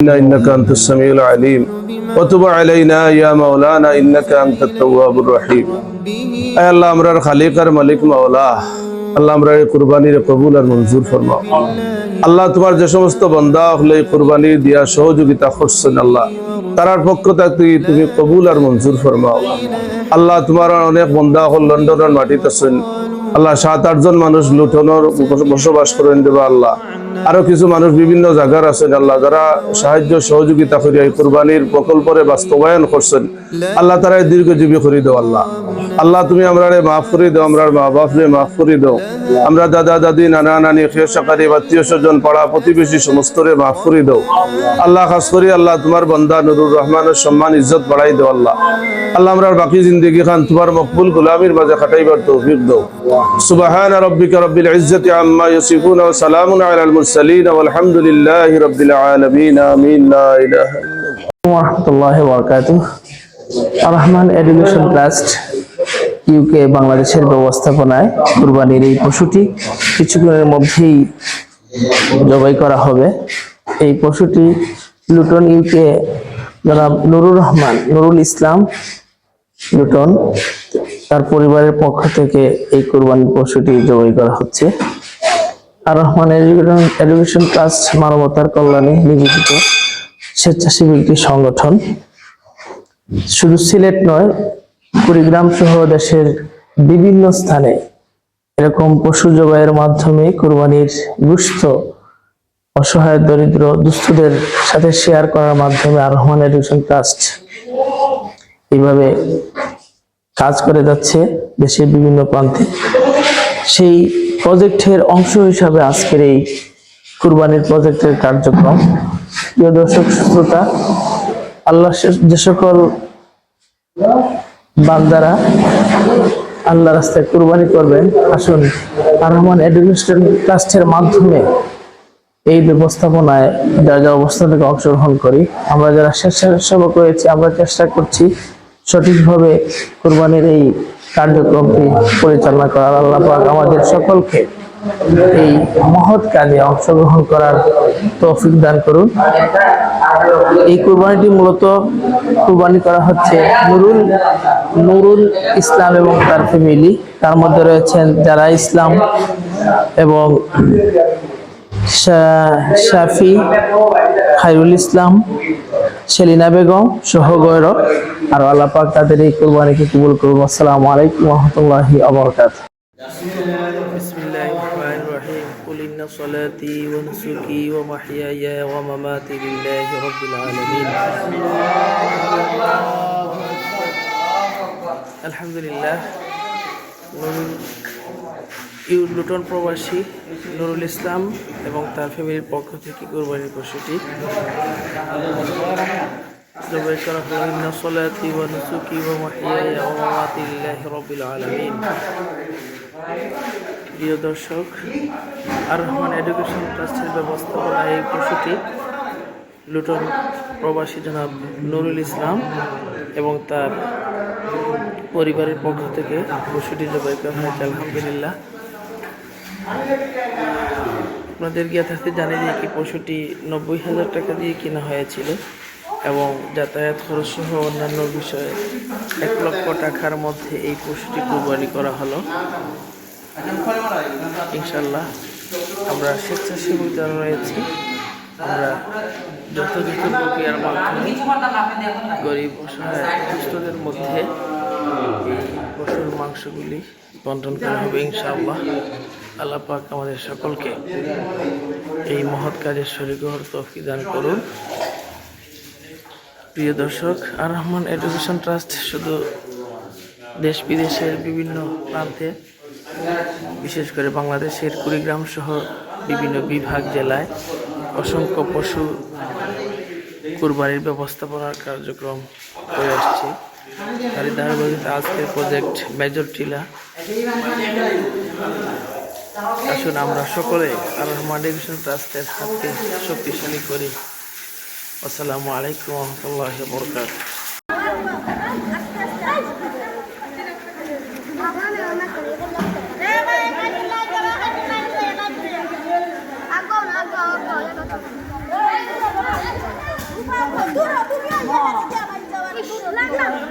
إنك أنت السميع العليم وتب علينا يا مولانا إنك أنت التواب الرحيم اے اللہ امرار خالق اور مالک مولا আল্লাহ আমরা এই কুরবানির কবুল আর মঞ্জুর ফরমাও। আল্লাহ তোমার যে সমস্ত বান্দা হলে কুরবানি দিয়া সহযোগিতা করছেন আল্লাহ তার পক্ষ থেকে তুমি কবুল আর মঞ্জুর ফরমাও। আল্লাহ তোমার অনেক বান্দা হল লন্ডনের মাটিতে আছেন আল্লাহ 7-8 জন মানুষ লুটনের বসবাস করেন দেবা আল্লাহ আরো কিছু মানুষ বিভিন্ন জায়গার আছেন আল্লাহ যারা সাহায্য সহযোগিতা করে এই কুরবানির প্রকল্পে বাস্তবায়ন করছেন আল্লাহ তারা দীর্ঘজীবী করে দাও। আল্লাহ আল্লাহ তুমি আমরারে মাফ করে দাও, আমরার মা বাপরে মাফ করে দাও, আমরা দাদা দাদি নানা নানি খেসাকারি আত্মীয় স্বজন পাড়া প্রতিবেশী সমস্তরে মাফ করে দাও। আল্লাহ খাস করি আল্লাহ তোমার বান্দা নুরুর রহমানের সম্মান ইজ্জত বাড়াই দাও। আল্লাহ আল্লাহ আমরার বাকি জিন্দেগি খান তোমার মকবুল গোলামির মাঝে খাটাইবার তৌফিক দাও। সুবহান রাব্বিকা রাব্বিল ইজ্জতি আম্মা ইয়াসিফুন ওয়া সালামুন আলাল মুরসালিন ওয়ালহামদুলিল্লাহি রাব্বিল আলামিন আমিন। লা ইলাহা ইল্লাল্লাহ ওয়া রাহমাতুল্লাহি ওয়া বারাকাতুহু। আর রহমান এডুকেশন ট্রাস্ট ইউকে বাংলাদেশের ব্যবস্থাপনায় কুরবানির এই পশুটি কিছুক্ষণের মধ্যেই জবাই করা হবে। এই পশুটি লুটন ইউকে জনাব নুরুল ইসলাম লুটন তার পরিবারের পক্ষ থেকে এই কুরবানির পশুটি জবাই করা হচ্ছে। আর রহমান এডুকেশন ট্রাস্ট মানবতার কল্যাণে নিবেদিত স্বেচ্ছাসেবী একটি সংগঠন। শুধু সিলেট নয়, কুড়িগ্রাম সহ দেশের বিভিন্ন স্থানে এরকম পশু জবাইয়ের মাধ্যমে কুরবানির গোশত অসহায় দরিদ্র দুস্থদের সাথে শেয়ার করার মাধ্যমে আর রহমান এডুকেশন ট্রাস্ট এইভাবে কাজ করে যাচ্ছে দেশের বিভিন্ন প্রান্তে। সেই প্রজেক্টের অংশ হিসাবে আজকের এই কুরবানির প্রজেক্টের কার্যক্রম। প্রিয় দর্শক শ্রোতা, আল্লাহ যে সকল বান্দারা আল্লাহ রাস্তায় কুরবানি করবেন, আসুন আর রহমান এডুকেশন ট্রাস্টের মাধ্যমে এই ব্যবস্থাপনায় যা অবস্থা থেকে অংশগ্রহণ করি। আমরা যারা স্বেচ্ছাসেবক রয়েছে আমরা চেষ্টা করছি সঠিকভাবে কুরবানির এই কার্যক্রমটি পরিচালনা করার। আল্লাহ পাক আমাদের সকলকে এই মহৎ কাজে অংশগ্রহণ করার তৌফিক দান করুন। এই কুরবানিটি মূলত কুরবানি করা হচ্ছে নুরুল ইসলাম এবং তার ফ্যামিলি। তার মধ্যে রয়েছেন যারা ইসলাম এবং শাফি, খায়রুল ইসলাম, সেলিনা বেগম সহ গৌরব। আর আল্লাহ পাক তাদের এই কুরবানিকে কবুল করুন। আসসালামু আলাইকুম ওয়া রাহমাতুল্লাহি ওয়া বারাকাতুহু। বিসমিল্লাহির রহমানির রহিম। কুল ইন্না সলাতি ওয়া নুসুকি ওয়া মাহইয়ায়া ওয়া মামাতি লিল্লাহি রাব্বিল আলামিন। আলহামদুলিল্লাহ। লুটন প্রবাসী নুরুল ইসলাম এবং তার ফ্যামিলির পক্ষ থেকে কুরবানির পশুটি জবাই করা হলো। ইন্না সলাতি ওয়া নুসুকি ওয়া মাহইয়ায়া ওয়া মামাতি লিল্লাহি রাব্বিল আলামিন। প্রিয় দর্শক, আর রহমান এডুকেশন ট্রাস্টের ব্যবস্থাপনায় এই পশুটি লুটন প্রবাসী জনাব নুরুল ইসলাম এবং তার পরিবারের পক্ষ থেকে পশুটি জবাই করা হয়েছে। আলহামদুলিল্লাহ। আপনাদের জ্ঞাতার্থে জানিয়ে দিই কি পশুটি 90,000 টাকা দিয়ে কেনা হয়েছিল এবং যাতায়াত খরচ সহ অন্যান্য বিষয়ে 1 লক্ষ টাকার মধ্যে এই পশুটি কুরবানি করা হলো। ইনশাল্লাহ আমরা স্বেচ্ছাসেবক যারা রয়েছি আমরা যথাযথ প্রক্রিয়ার মাধ্যমে গরিব অসহায় দুস্থদের মধ্যে এই পশুর মাংসগুলি বন্টন করা হবে ইনশাআল্লাহ। আল্লাহ পাক আমাদের সকলকে এই মহৎ কাজের শরীক হওয়ার তৌফিক দান করুন। প্রিয় দর্শক, আর রহমান এডুকেশন ট্রাস্ট শুধু দেশ বিদেশের বিভিন্ন প্রান্তে, বিশেষ করে বাংলাদেশের কুড়িগ্রাম সহ বিভিন্ন বিভাগ জেলায় অসংখ্য পশু কুরবানির ব্যবস্থাপনার কার্যক্রম করে আসছে। তারই ধারাবাহিকতা আজকের প্রজেক্ট মেজর টিলা। আসুন আমরা সকলে আর রহমান এডুকেশন ট্রাস্টের হাতকে শক্তিশালী করি। আসসালামু আলাইকুম ওয়া রাহমাতুল্লাহি ওয়া বারাকাতুহু। Agora. আমার